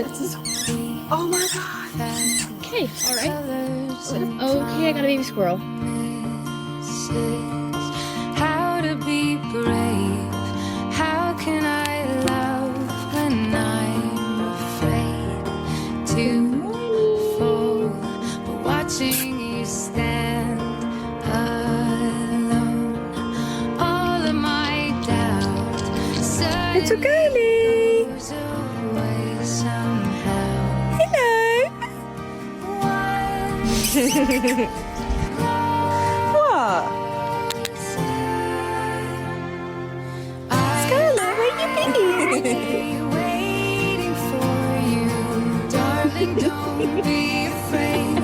minutes. Oh my god. Okay, alright. Okay, I got a baby squirrel. How to be brave? How can I love when I'm afraid to fall? But watching you stand alone, all of my doubt. It's okay, Lee. Goes away somehow. Hello. What? Scarlett, where you been? Waiting for you, darling. Don't be afraid.